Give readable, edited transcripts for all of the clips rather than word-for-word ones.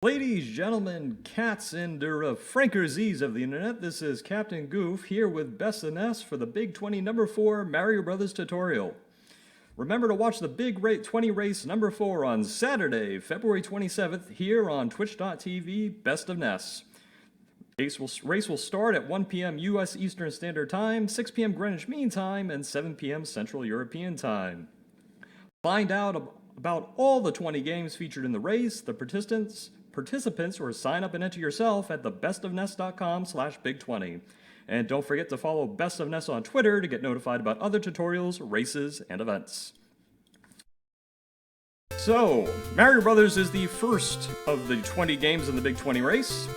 Ladies, gentlemen, cats, and frankers of the internet, this is CapnGoof here with Best of Ness for the Big 20 number 4 Mario Bros tutorial. Remember to watch the Big 20 race number 4 on Saturday, February 27th here on twitch.tv Best of Ness. Race will start at 1 p.m. U.S. Eastern Standard Time, 6 p.m. Greenwich Mean Time, and 7 p.m. Central European Time. Find out about all the 20 games featured in the race, the participants, or sign up and enter yourself at thebestofness.com/big20. And don't forget to follow Best of Ness on Twitter to get notified about other tutorials, races, and events. So, Mario Bros is the first of the 20 games in the Big 20 race.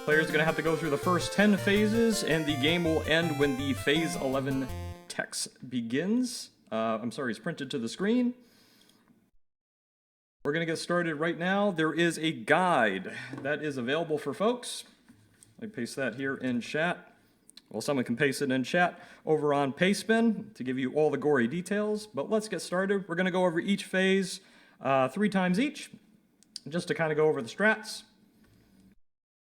Players are going to have to go through the first 10 phases, and the game will end when the Phase 11 text begins. Is printed to the screen. We're going to get started right now. There is a guide that is available for folks. I paste that here in chat. Well, someone can paste it in chat over on Pastebin to give you all the gory details. But let's get started. We're going to go over each phase 3 times each, just to kind of go over the strats.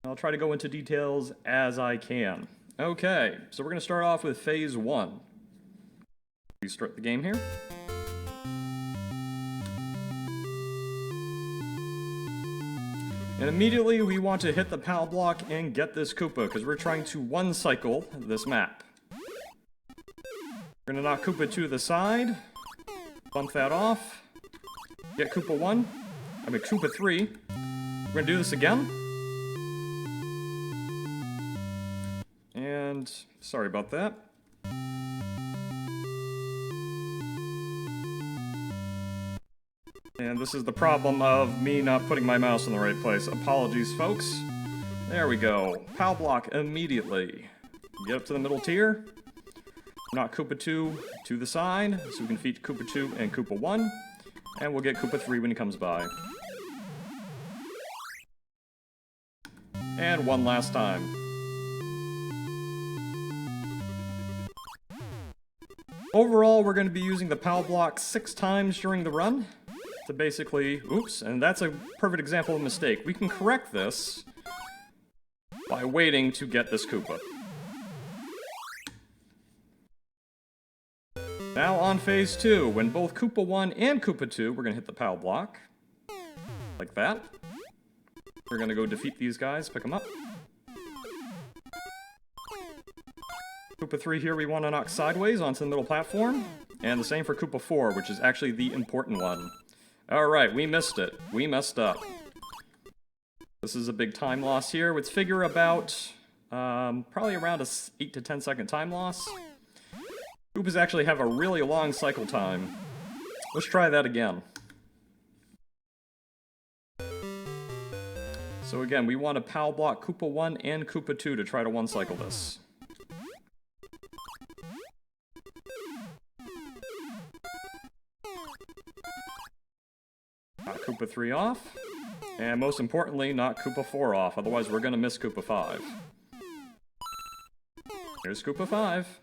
I'll try to go into details as I can. Okay, so we're going to start off with Phase 1. We start the game here. And immediately we want to hit the PAL block and get this Koopa, because we're trying to one-cycle this map. We're going to knock Koopa 2 to the side, bump that off, get Koopa 3. We're going to do this again. And, sorry about that. And this is the problem of me not putting my mouse in the right place. Apologies, folks. There we go. PAL block immediately. Get up to the middle tier. Knock Koopa 2 to the side, so we can feed Koopa 2 and Koopa 1. And we'll get Koopa 3 when he comes by. And one last time. Overall, we're going to be using the PAL block 6 times during the run. To basically, oops, and that's a perfect example of a mistake. We can correct this by waiting to get this Koopa. Now on Phase 2, when both Koopa 1 and Koopa 2, we're going to hit the PAL block. Like that. We're going to go defeat these guys, pick them up. Koopa 3 here we want to knock sideways onto the middle platform. And the same for Koopa 4, which is actually the important one. Alright, we missed it. We messed up. This is a big time loss here. Let's figure about probably around a 8 to 10 second time loss. Koopas actually have a really long cycle time. Let's try that again. So again, we want to PAL block Koopa 1 and Koopa 2 to try to one-cycle this. Knock Koopa 3 off, and most importantly, knock Koopa 4 off, otherwise we're gonna miss Koopa 5. Here's Koopa 5.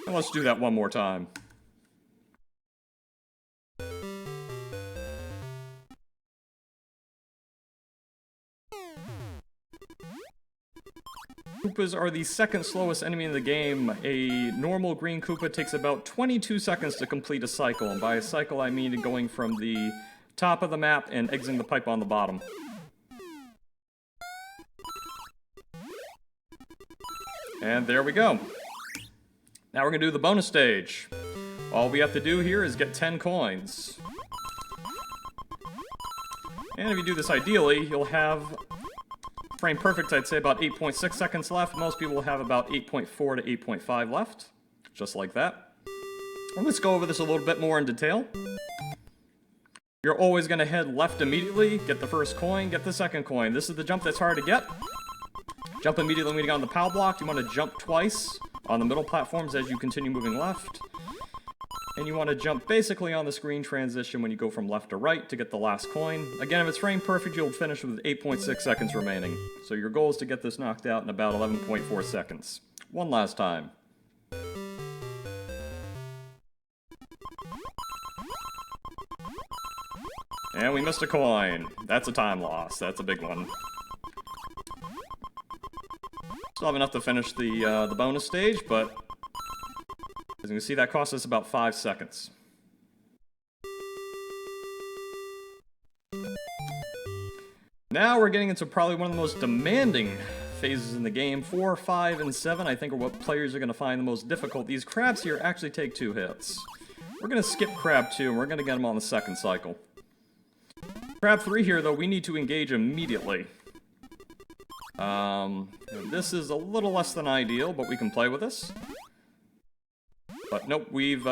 And let's do that one more time. Koopas are the second slowest enemy in the game. A normal green Koopa takes about 22 seconds to complete a cycle, and by a cycle I mean going from the top of the map and exiting the pipe on the bottom. And there we go. Now we're going to do the bonus stage. All we have to do here is get 10 coins. And if you do this ideally, you'll have frame perfect, I'd say about 8.6 seconds left. Most people will have about 8.4 to 8.5 left. Just like that. And let's go over this a little bit more in detail. You're always going to head left immediately, get the first coin, get the second coin. This is the jump that's hard to get. Jump immediately when you get on the PAL block. You want to jump twice on the middle platforms as you continue moving left. And you want to jump basically on the screen transition when you go from left to right to get the last coin. Again, if it's frame perfect, you'll finish with 8.6 seconds remaining. So your goal is to get this knocked out in about 11.4 seconds. One last time. And we missed a coin. That's a time loss. That's a big one. Still have enough to finish the bonus stage, but as you can see, that cost us about 5 seconds. Now we're getting into probably one of the most demanding phases in the game. 4, 5, and 7, I think, are what players are going to find the most difficult. These crabs here actually take 2 hits. We're going to skip crab 2, and we're going to get them on the second cycle. Crab 3 here, though, we need to engage immediately. This is a little less than ideal, but we can play with this. But nope, we've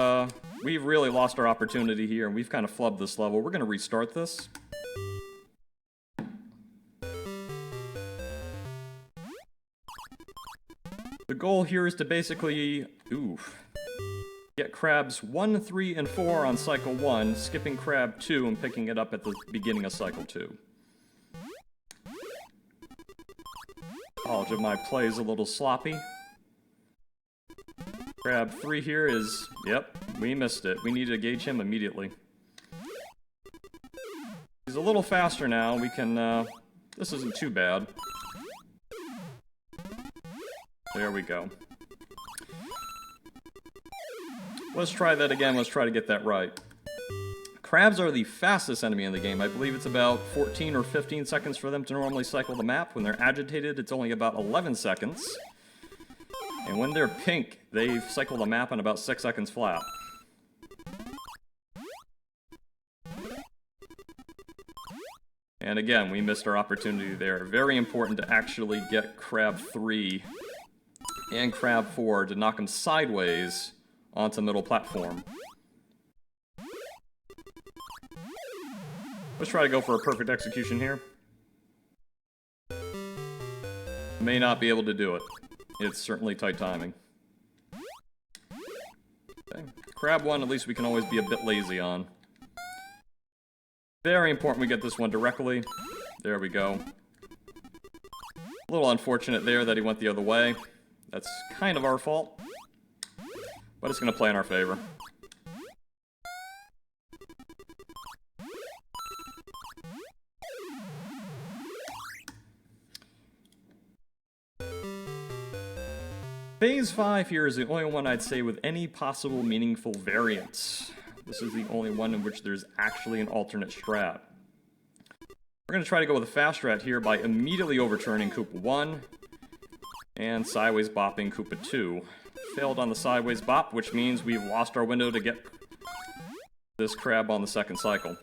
really lost our opportunity here, and we've kind of flubbed this level. We're going to restart this. The goal here is to basically, get crabs 1, 3, and 4 on cycle 1, skipping crab 2 and picking it up at the beginning of cycle 2. Apologize if my play is a little sloppy. Crab 3 here is, yep, we missed it. We need to gauge him immediately. He's a little faster now. We can, this isn't too bad. There we go. Let's try that again. Let's try to get that right. Crabs are the fastest enemy in the game. I believe it's about 14 or 15 seconds for them to normally cycle the map. When they're agitated, it's only about 11 seconds. And when they're pink, they cycle the map in about 6 seconds flat. And again, we missed our opportunity there. Very important to actually get crab 3 and crab 4 to knock them sideways onto the middle platform. Let's try to go for a perfect execution here. May not be able to do it. It's certainly tight timing. Okay. Crab 1, at least we can always be a bit lazy on. Very important we get this one directly. There we go. A little unfortunate there that he went the other way. That's kind of our fault. But it's going to play in our favor. Phase 5 here is the only one I'd say with any possible meaningful variance. This is the only one in which there's actually an alternate strat. We're going to try to go with a fast strat here by immediately overturning Koopa 1 and sideways bopping Koopa 2. Failed on the sideways bop, which means we've lost our window to get this crab on the second cycle.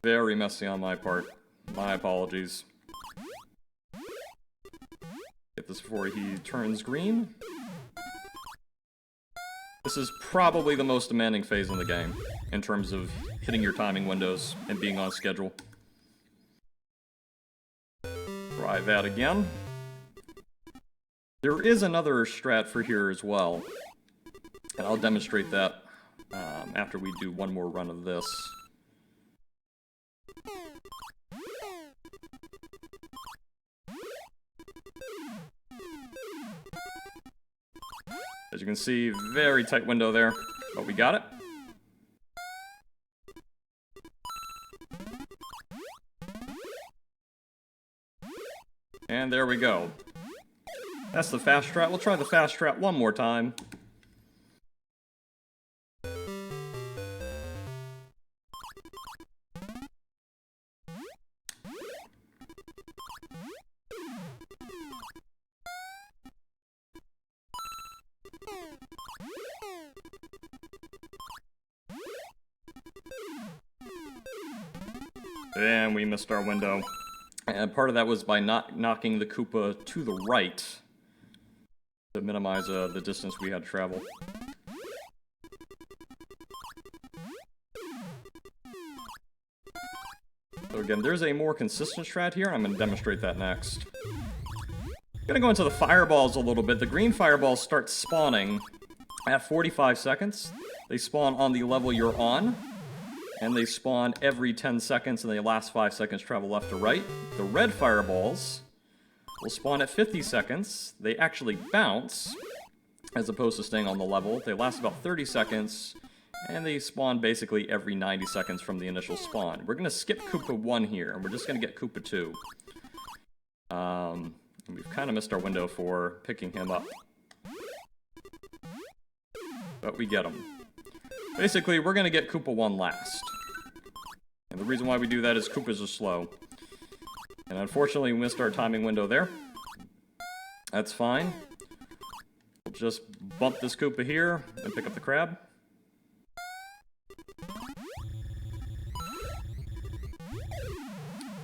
Very messy on my part. My apologies. Get this before he turns green. This is probably the most demanding phase in the game, in terms of hitting your timing windows and being on schedule. Try that again. There is another strat for here as well, and I'll demonstrate that after we do one more run of this. As you can see, very tight window there, but we got it. And there we go. That's the fast strat. We'll try the fast strat one more time. And we missed our window. And part of that was by not knocking the Koopa to the right to minimize the distance we had to travel. So again, there's a more consistent strat here, and I'm going to demonstrate that next. I'm going to go into the fireballs a little bit. The green fireballs start spawning at 45 seconds. They spawn on the level you're on. And they spawn every 10 seconds, and they last 5 seconds travel left to right. The red fireballs will spawn at 50 seconds. They actually bounce, as opposed to staying on the level. They last about 30 seconds, and they spawn basically every 90 seconds from the initial spawn. We're going to skip Koopa 1 here, and we're just going to get Koopa 2. We've kind of missed our window for picking him up. But we get him. Basically, we're going to get Koopa 1 last. And the reason why we do that is Koopas are slow. And unfortunately, we missed our timing window there. That's fine. We'll just bump this Koopa here and pick up the crab.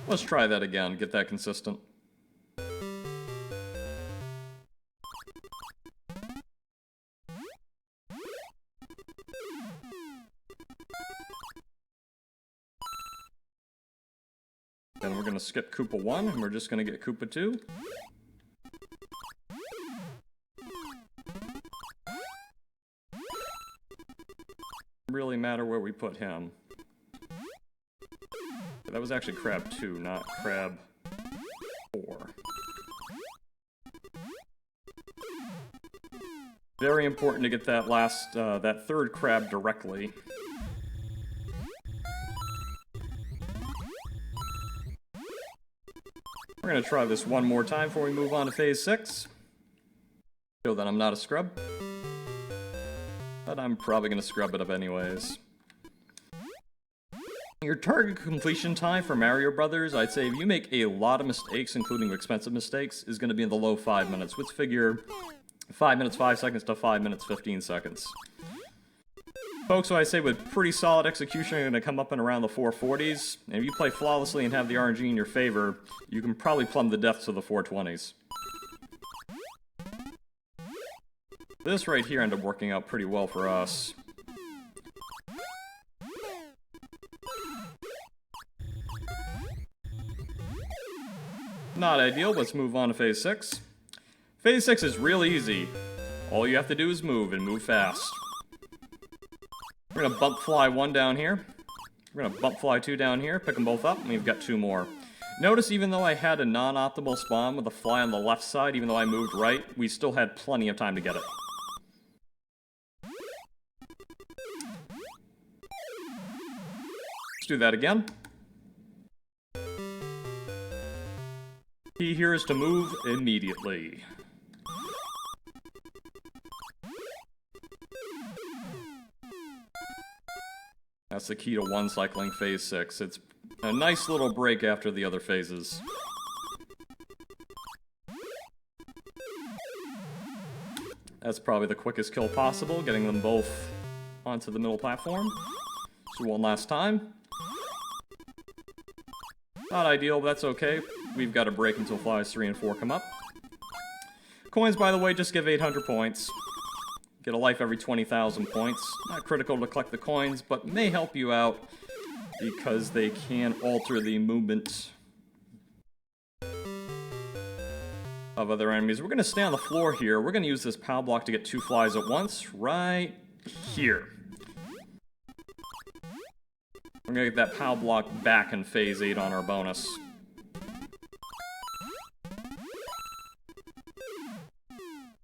Let's try that again, get that consistent. Then we're going to skip Koopa 1, and we're just going to get Koopa 2. Really matter where we put him. That was actually Crab 2, not Crab 4. Very important to get that that third crab directly. We're going to try this one more time before we move on to Phase 6. Show that I'm not a scrub. But I'm probably going to scrub it up anyways. Your target completion time for Mario Bros, I'd say if you make a lot of mistakes, including expensive mistakes, is going to be in the low 5 minutes. Let's figure 5 minutes 5 seconds to 5 minutes 15 seconds. Folks, so I say with pretty solid execution, you're going to come up and around the 440s. And if you play flawlessly and have the RNG in your favor, you can probably plumb the depths of the 420s. This right here ended up working out pretty well for us. Not ideal, let's move on to Phase 6. Phase 6 is really easy. All you have to do is move, and move fast. We're going to bump Fly 1 down here. We're going to bump Fly 2 down here, pick them both up, and we've got 2 more. Notice even though I had a non-optimal spawn with the Fly on the left side, even though I moved right, we still had plenty of time to get it. Let's do that again. Key here is to move immediately. That's the key to one cycling Phase 6. It's a nice little break after the other phases. That's probably the quickest kill possible, getting them both onto the middle platform. So one last time. Not ideal, but that's okay. We've got a break until Flies 3 and 4 come up. Coins, by the way, just give 800 points. Get a life every 20,000 points. Not critical to collect the coins, but may help you out because they can alter the movement of other enemies. We're going to stay on the floor here. We're going to use this POW block to get 2 flies at once, right here. We're going to get that POW block back in Phase 8 on our bonus.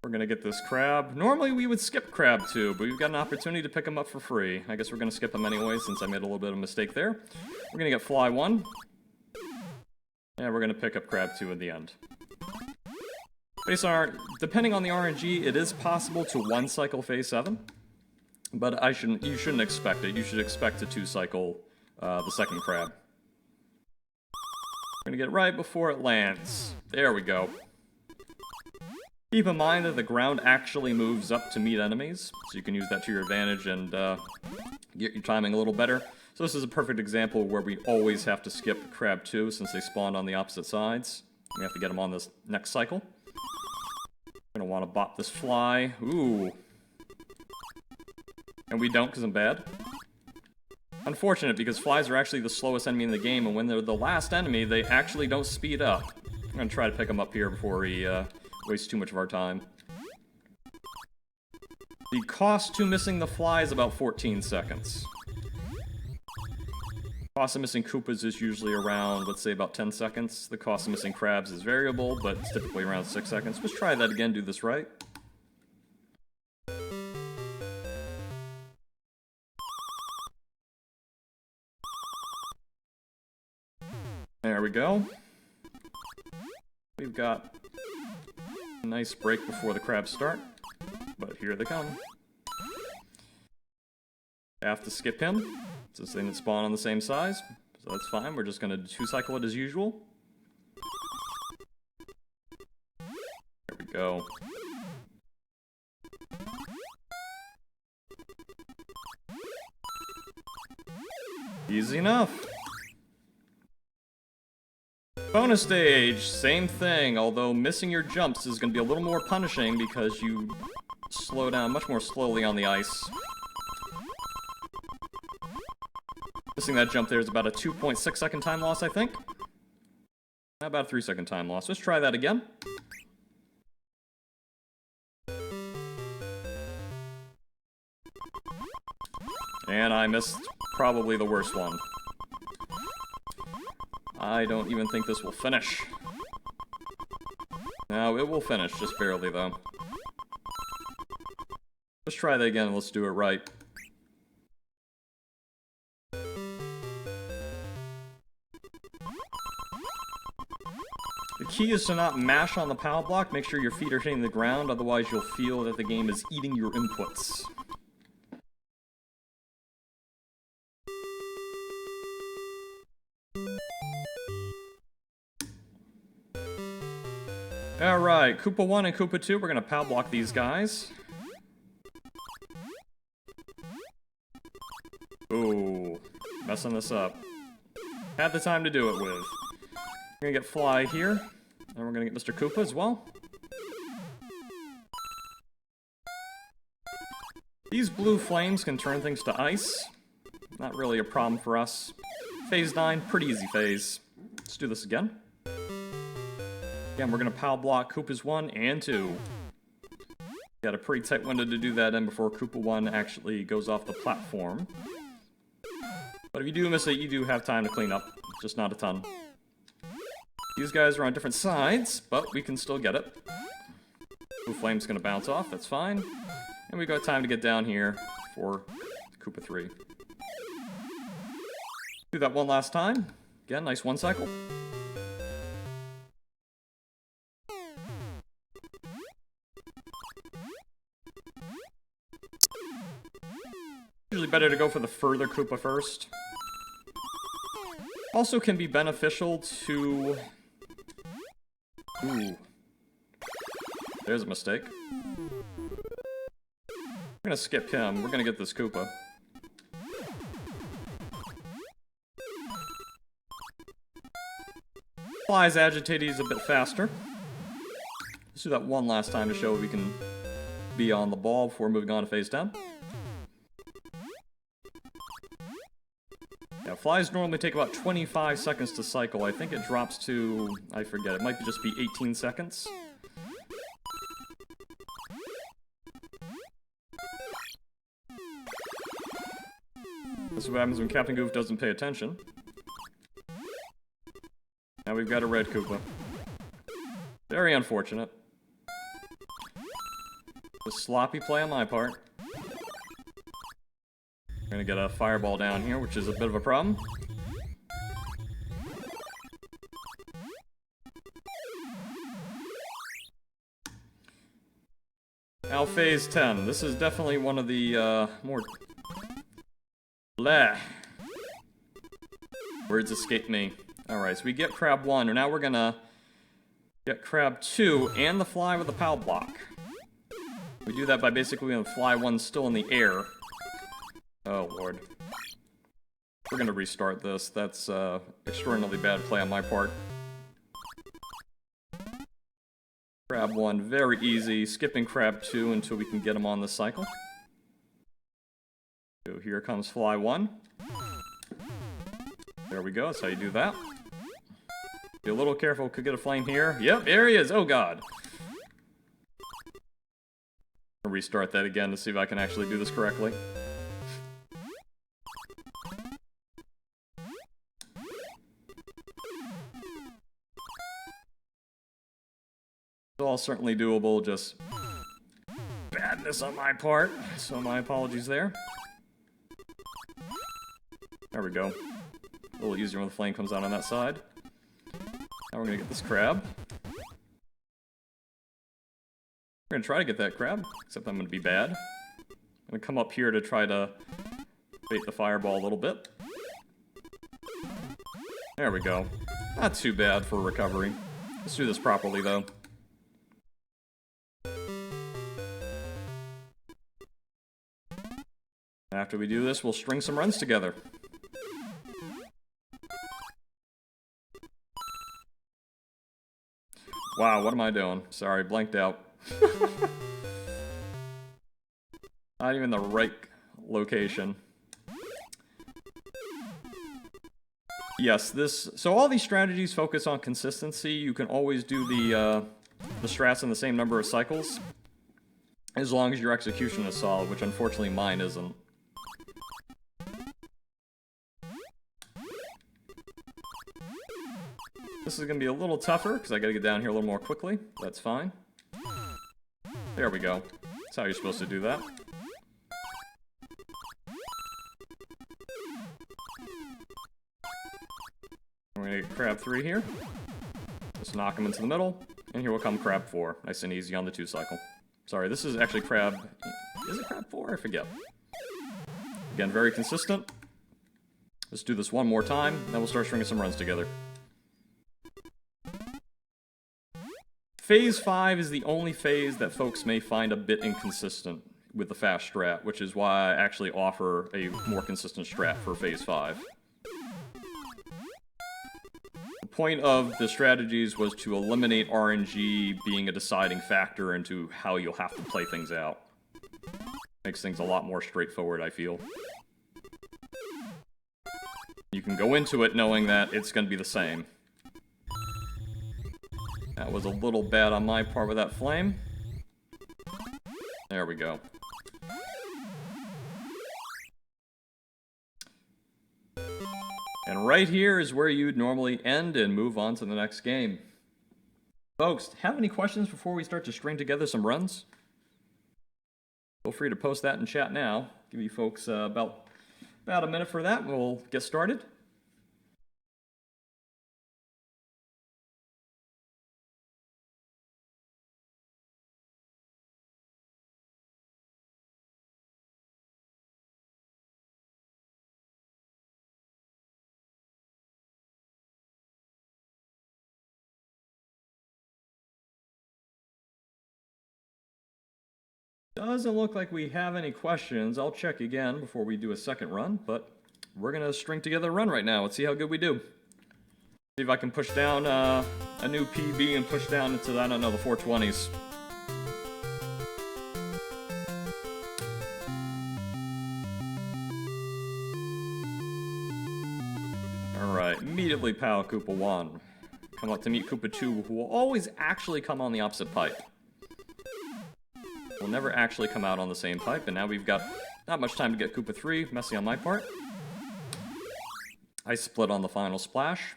We're going to get this crab. Normally we would skip crab 2, but we've got an opportunity to pick him up for free. I guess we're going to skip him anyway since I made a little bit of a mistake there. We're going to get Fly 1. And we're going to pick up crab 2 at the end. Based on depending on the RNG, it is possible to one cycle Phase 7. But you shouldn't expect it. You should expect to 2 cycle the second crab. We're going to get right before it lands. There we go. Keep in mind that the ground actually moves up to meet enemies, so you can use that to your advantage and get your timing a little better. So this is a perfect example where we always have to skip Crab 2 since they spawned on the opposite sides. We have to get them on this next cycle. We're going to want to bop this fly. Ooh. And we don't because I'm bad. Unfortunate because flies are actually the slowest enemy in the game, and when they're the last enemy, they actually don't speed up. I'm going to try to pick them up here before we waste too much of our time. The cost to missing the fly is about 14 seconds. Cost of missing Koopas is usually around, let's say, about 10 seconds. The cost of missing crabs is variable, but it's typically around 6 seconds. Let's try that again, do this right. There we go. We've got a nice break before the crabs start, but here they come. Have to skip him. It's this thing that spawn on the same size, so that's fine. We're just gonna 2-cycle it as usual. There we go. Easy enough. Bonus stage, same thing, although missing your jumps is going to be a little more punishing because you slow down much more slowly on the ice. Missing that jump there is about a 2.6 second time loss, I think. About a 3-second time loss. Let's try that again. And I missed probably the worst one. I don't even think this will finish. No, it will finish, just barely though. Let's try that again and let's do it right. The key is to not mash on the power block, make sure your feet are hitting the ground, otherwise you'll feel that the game is eating your inputs. Alright, Koopa 1 and Koopa 2, we're gonna power block these guys. Ooh, messing this up. Had the time to do it with. We're gonna get Fly here, and we're gonna get Mr. Koopa as well. These blue flames can turn things to ice. Not really a problem for us. Phase 9, pretty easy phase. Let's do this again. Again, we're gonna power block Koopas 1 and 2. Got a pretty tight window to do that in before Koopa 1 actually goes off the platform. But if you do miss it, you do have time to clean up. Just not a ton. These guys are on different sides, but we can still get it. Blue Flame's gonna bounce off, that's fine. And we've got time to get down here for Koopa 3. Do that one last time. Again, nice 1-cycle. Usually better to go for the further Koopa first. Also can be beneficial to... Ooh. There's a mistake. We're gonna skip him. We're gonna get this Koopa. Fly's agitated, he's a bit faster. Let's do that one last time to show we can be on the ball before moving on to phase 10. Yeah, Flies normally take about 25 seconds to cycle. I think it drops to, I forget, it might just be 18 seconds. This is what happens when CapnGoof doesn't pay attention. Now we've got a red Koopa. Very unfortunate. A sloppy play on my part. We're gonna get a fireball down here, which is a bit of a problem. Now phase 10. This is definitely one of the more... Bleh. Words escape me. Alright, so we get Crab 1, and now we're gonna get Crab 2 and the Fly with the power block. We do that by basically when the Fly 1's still in the air. Oh lord. We're gonna restart this. That's extraordinarily bad play on my part. Crab 1, very easy. Skipping Crab 2 until we can get him on the cycle. So here comes Fly 1. There we go, that's how you do that. Be a little careful, could get a flame here. Yep, there he is! Oh god! I'll restart that again to see if I can actually do this correctly. It's all certainly doable, just badness on my part, so my apologies there. There we go. A little easier when the flame comes out on that side. Now we're gonna get this crab. We're gonna try to get that crab, except I'm gonna be bad. I'm gonna come up here to try to bait the fireball a little bit. There we go. Not too bad for recovery. Let's do this properly, though. After we do this, we'll string some runs together. Wow, what am I doing? Sorry, blanked out. Not even the right location. Yes, so all these strategies focus on consistency. You can always do the strats in the same number of cycles, as long as your execution is solid, which unfortunately mine isn't. This is going to be a little tougher, because I got to get down here a little more quickly. That's fine. There we go. That's how you're supposed to do that. We're going to get crab 3 here. Just knock him into the middle. And here will come crab 4. Nice and easy on the 2 cycle. Sorry, this is actually crab... Is it crab 4? I forget. Again, very consistent. Let's do this one more time, then we'll start stringing some runs together. Phase 5 is the only phase that folks may find a bit inconsistent with the fast strat, which is why I actually offer a more consistent strat for Phase 5. The point of the strategies was to eliminate RNG being a deciding factor into how you'll have to play things out. Makes things a lot more straightforward, I feel. You can go into it knowing that it's going to be the same. That was a little bad on my part with that flame. There we go. And right here is where you'd normally end and move on to the next game. Folks, have any questions before we start to string together some runs? Feel free to post that in chat now. Give you folks about a minute for that, and we'll get started. Doesn't look like we have any questions. I'll check again before we do a second run, but we're gonna string together a run right now. Let's see how good we do. See if I can push down a new PB and push down into, I don't know, the 420s. Alright, immediately Power Koopa 1. Come up to meet Koopa 2, who will always actually come on the opposite pipe. Will never actually come out on the same pipe, and now we've got not much time to get Koopa 3, messy on my part. I split on the final splash.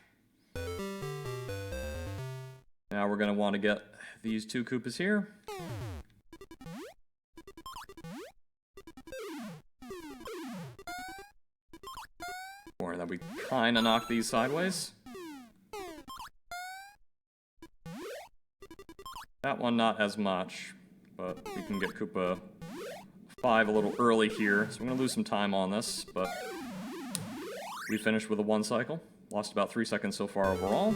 Now we're going to want to get these 2 Koopas here. Or that we kind of knock these sideways. That one not as much. But we can get Koopa 5 a little early here, so I'm going to lose some time on this, but we finished with a 1 cycle. Lost about 3 seconds so far overall.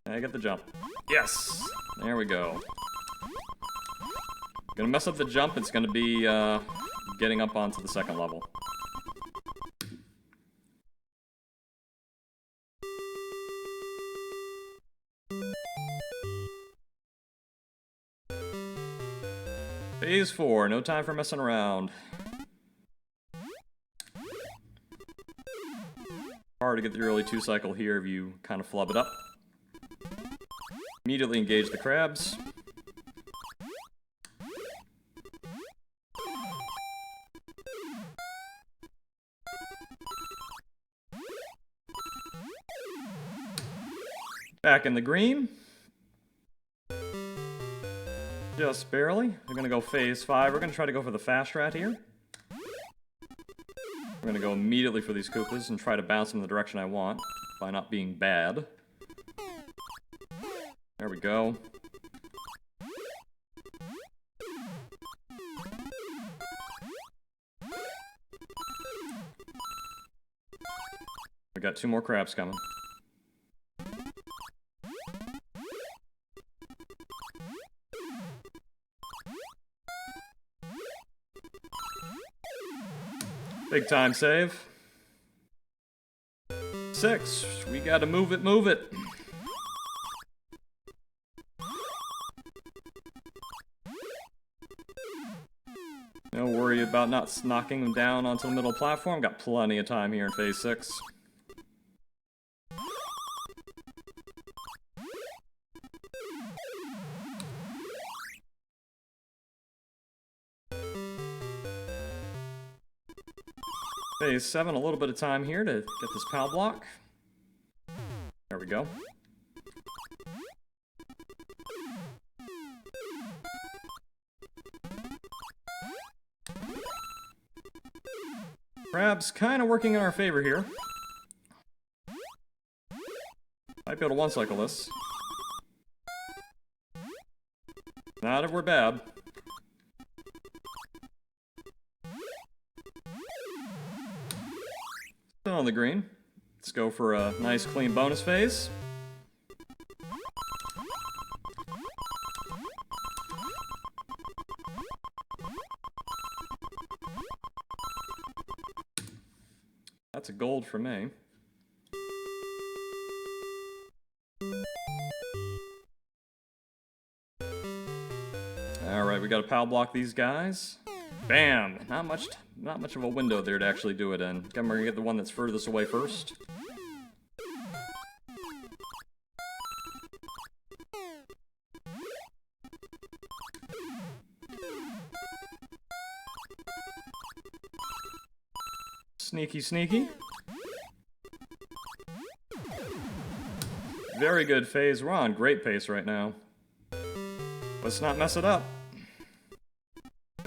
And I get the jump. Yes! There we go. Gonna mess up the jump, it's gonna be getting up onto the second level. Phase 4, no time for messing around. Hard to get the early 2 cycle here if you kind of flub it up. Immediately engage the crabs. Back in the green. Just barely. We're going to go phase 5. We're going to try to go for the fast strat here. We're going to go immediately for these Koopas and try to bounce them in the direction I want by not being bad. There we go. We got 2 more crabs coming. Big time save. 6. We gotta move it, move it. Don't worry about not knocking them down onto the middle platform. Got plenty of time here in phase 6. Phase 7, a little bit of time here to get this POW block. There we go. Crab's kind of working in our favor here. Might be able to one-cycle this. Not if we're bad. Still on the green. Let's go for a nice clean bonus phase. That's a gold for me. Alright, we gotta POW block these guys. Bam! Not much of a window there to actually do it in. We're gonna get the one that's furthest away first. Sneaky, sneaky. Very good phase. We're on great pace right now. Let's not mess it up.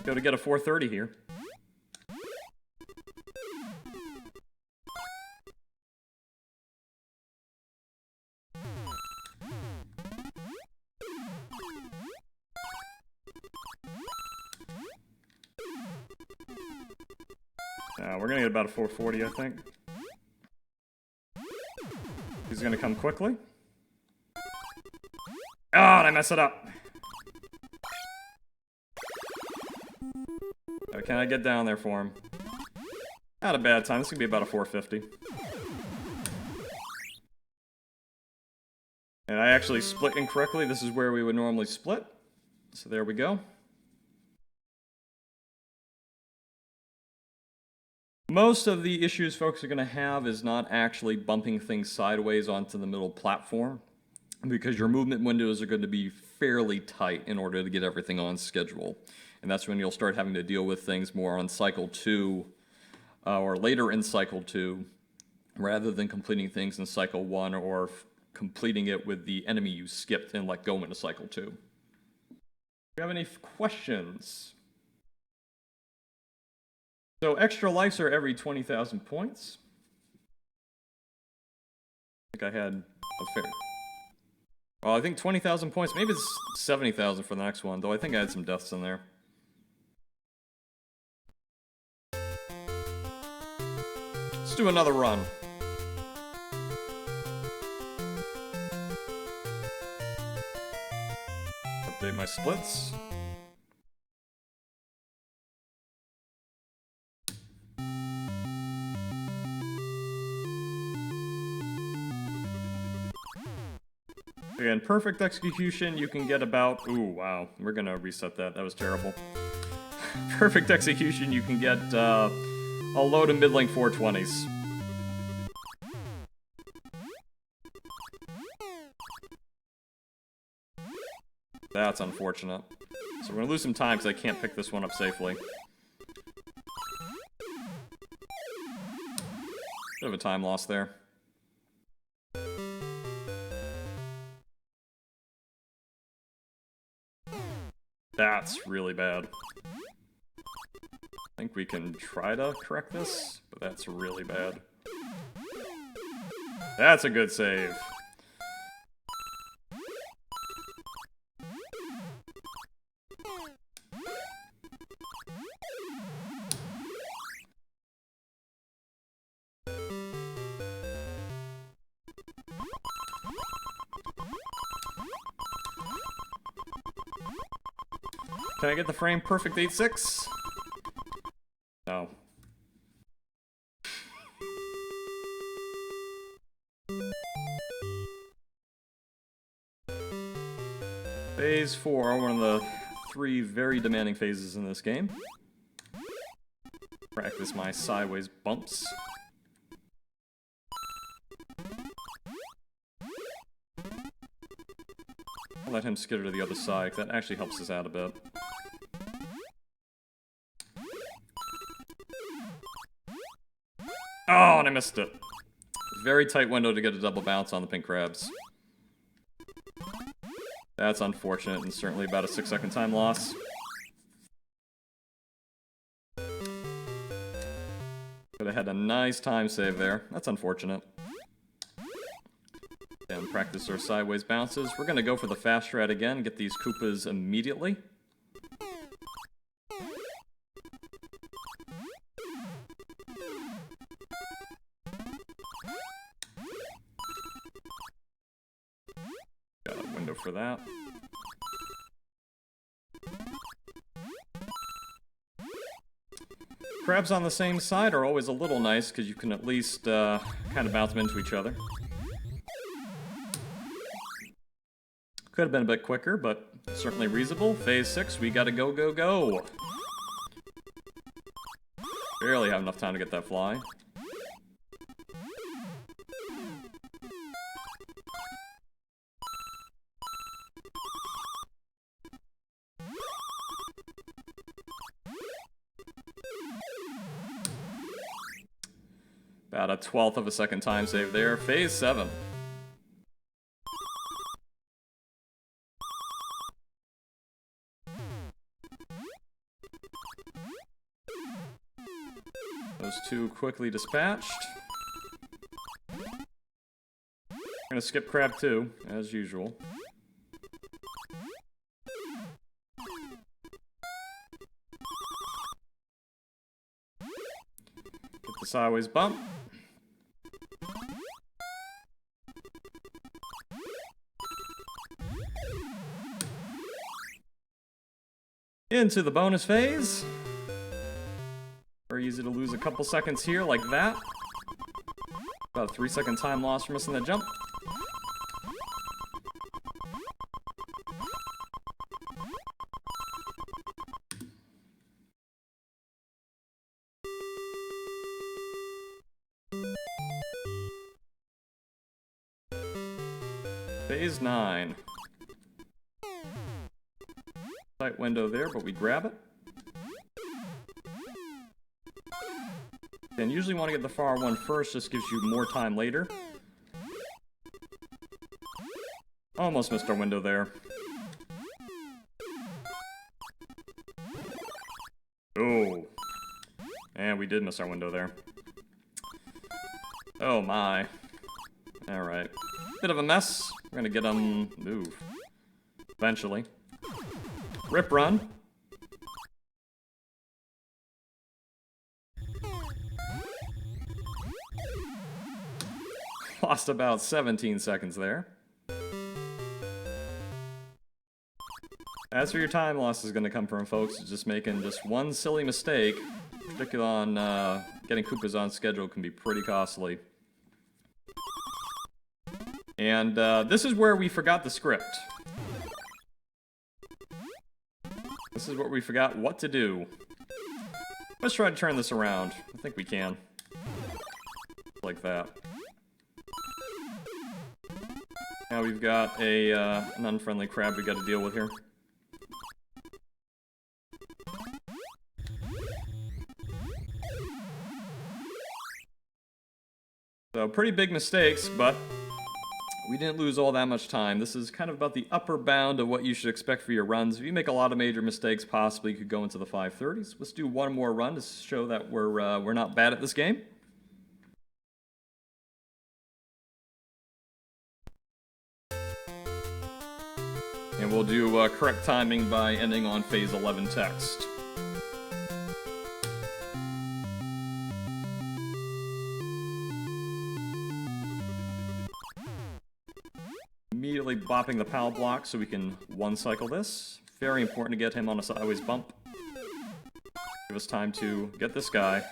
Go to get a 430 here. We're gonna get about a 440, I think. He's gonna come quickly. Oh, did I mess it up? Can I get down there for him? Not a bad time. This could be about a 450. And I actually split incorrectly. This is where we would normally split. So there we go. Most of the issues folks are going to have is not actually bumping things sideways onto the middle platform, because your movement windows are going to be fairly tight in order to get everything on schedule. And that's when you'll start having to deal with things more on cycle 2 or later in cycle 2, rather than completing things in cycle 1 or completing it with the enemy you skipped and let go into cycle 2. Do you have any questions? So extra lives are every 20,000 points. I think I had a fair... Well, I think 20,000 points. Maybe it's 70,000 for the next one, though I think I had some deaths in there. Let's do another run. Update my splits. Again, perfect execution, you can get about... Ooh, wow. We're gonna reset that. That was terrible. Perfect execution, you can get a low to mid-length 420s. That's unfortunate. So we're gonna lose some time because I can't pick this one up safely. Bit of a time loss there. That's really bad. I think we can try to correct this, but that's really bad. That's a good save. Can I get the frame perfect 8.6? No. Phase 4, one of the 3 very demanding phases in this game. Practice my sideways bumps. I'll let him skitter to the other side, 'cause that actually helps us out a bit. Oh, and I missed it. Very tight window to get a double bounce on the pink crabs. That's unfortunate, and certainly about a 6-second time loss. Could have had a nice time save there. That's unfortunate. And practice our sideways bounces. We're gonna go for the fast strat again, get these Koopas immediately. Got a window for that. Crabs on the same side are always a little nice, because you can at least kind of bounce them into each other. Could have been a bit quicker, but certainly reasonable. Phase 6, we gotta go, go, go! Barely have enough time to get that fly. About a 1/12 of a second time save there. Phase 7. Those 2 quickly dispatched. We're gonna skip crab 2, as usual. Get the sideways bump. Into the bonus phase. Very easy to lose a couple seconds here, like that. About a 3-second time loss for missing that jump. Phase 9. Tight window there, but we grab it. And usually want to get the far one first, just gives you more time later. Almost missed our window there. Oh. And we did miss our window there. Oh my. Alright. Bit of a mess. We're gonna get them... Ooh. Eventually. Rip run. Lost about 17 seconds there. As for your time loss is going to come from, folks, just making just one silly mistake, particularly on getting Koopas on schedule, can be pretty costly. And this is where we forgot the script. This is where we forgot what to do. Let's try to turn this around. I think we can. Like that. Now we've got an unfriendly crab we got to deal with here. So pretty big mistakes, but we didn't lose all that much time. This is kind of about the upper bound of what you should expect for your runs. If you make a lot of major mistakes, possibly you could go into the 530s. Let's do one more run to show that we're not bad at this game. And we'll do correct timing by ending on phase 11 text. Immediately bopping the PAL block so we can one-cycle this. Very important to get him on a sideways bump. Give us time to get this guy.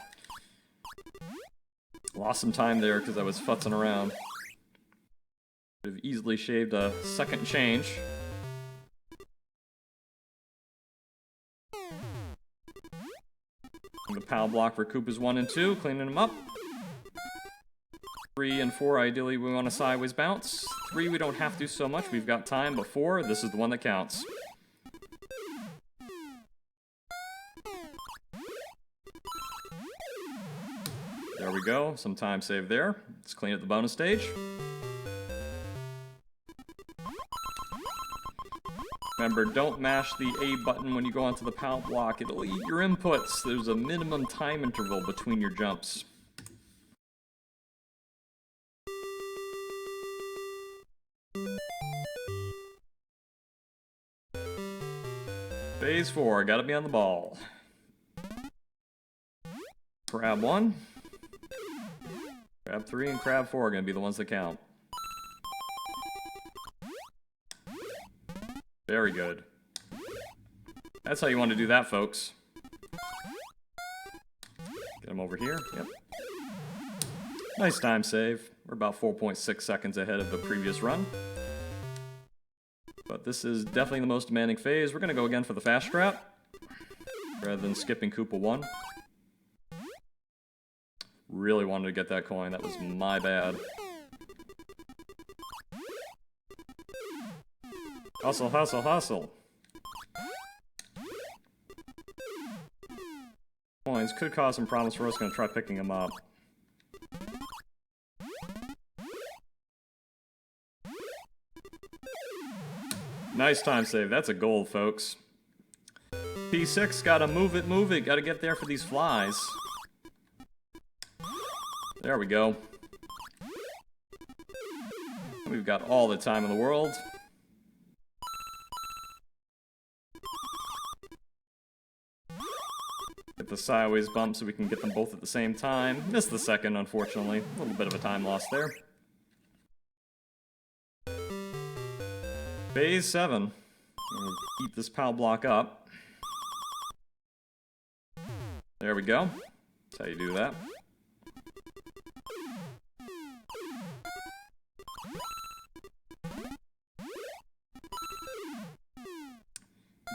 Lost some time there because I was futzing around. Could have easily shaved a second change. The PAL block for Koopas 1 and 2, cleaning them up. 3 and 4, ideally we want a sideways bounce. 3 we don't have to so much, we've got time, but 4, this is the one that counts. There we go, some time saved there. Let's clean up the bonus stage. Remember, don't mash the A button when you go onto the PAL block. It'll eat your inputs. There's a minimum time interval between your jumps. Phase 4, gotta be on the ball. Crab 1. Crab 3 and Crab 4 are gonna be the ones that count. Very good. That's how you want to do that, folks. Get him over here. Yep. Nice time save. We're about 4.6 seconds ahead of the previous run. But this is definitely the most demanding phase. We're going to go again for the fast strat, rather than skipping Koopa 1. Really wanted to get that coin. That was my bad. Hustle, hustle, hustle. Coins could cause some problems for us. Gonna try picking them up. Nice time save. That's a gold, folks. P6, gotta move it, move it. Gotta get there for these flies. There we go. We've got all the time in the world. Get the sideways bump so we can get them both at the same time. Missed the second, unfortunately. A little bit of a time loss there. Phase 7. We'll eat this PAL block up. There we go. That's how you do that.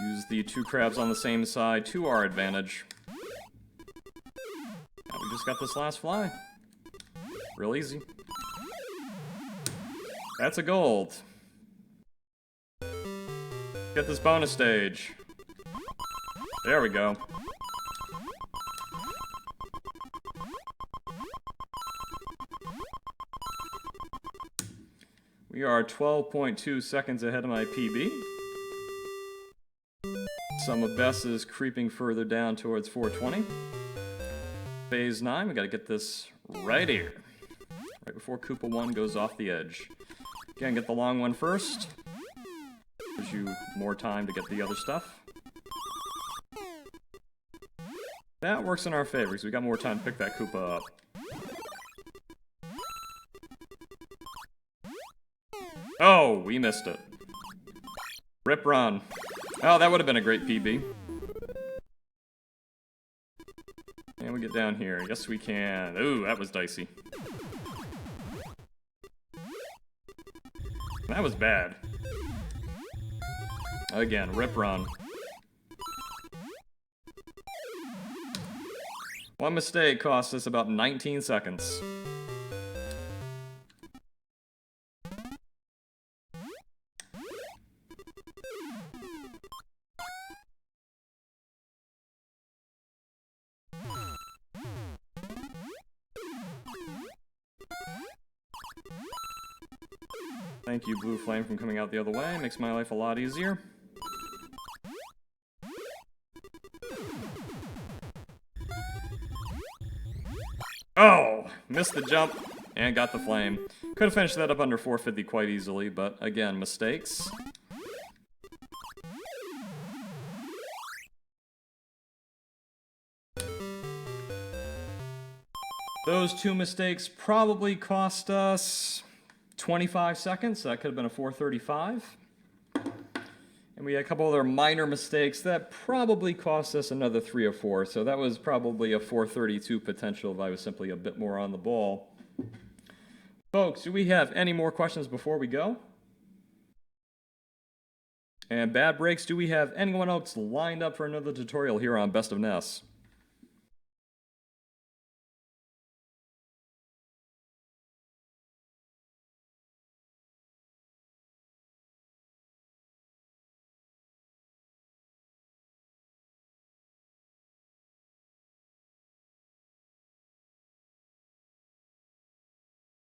Use the 2 crabs on the same side to our advantage. Now we just got this last fly. Real easy. That's a gold. Get this bonus stage. There we go. We are 12.2 seconds ahead of my PB. Sum of best is creeping further down towards 420. Phase 9, we gotta get this right here. Right before Koopa 1 goes off the edge. Again, get the long one first. Gives you more time to get the other stuff. That works in our favor, because we got more time to pick that Koopa up. Oh, we missed it. Rip run. Oh, that would have been a great PB. And we get down here. Yes, we can. Ooh, that was dicey. That was bad. Again, rip run. One mistake cost us about 19 seconds. Thank you, Blue Flame, from coming out the other way. Makes my life a lot easier. Oh! Missed the jump and got the flame. Could have finished that up under 450 quite easily, but again, mistakes. Those 2 mistakes probably cost us 25 seconds. That could have been a 435. And And we had a couple other minor mistakes that probably cost us another 3 or 4. So that was probably a 432 potential if I was simply a bit more on the ball. Folks, do we have any more questions before we go? And bad breaks, do we have anyone else lined up for another tutorial here on Best of NES?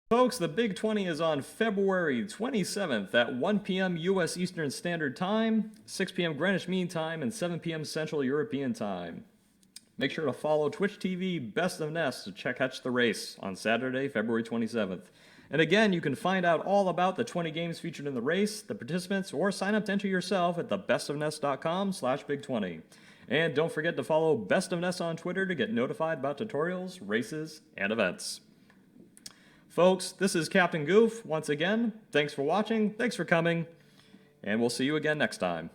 Folks, the Big 20 is on February 27th at 1 p.m. U.S. Eastern Standard Time, 6 p.m. Greenwich Mean Time, and 7 p.m. Central European Time. Make sure to follow Twitch TV Best of NES to catch the race on Saturday, February 27th. And again, you can find out all about the 20 games featured in the race, the participants, or sign up to enter yourself at thebestofnes.com/Big20. And don't forget to follow Best of NES on Twitter to get notified about tutorials, races, and events. Folks, this is CapnGoof. Once again, thanks for watching, thanks for coming, and we'll see you again next time.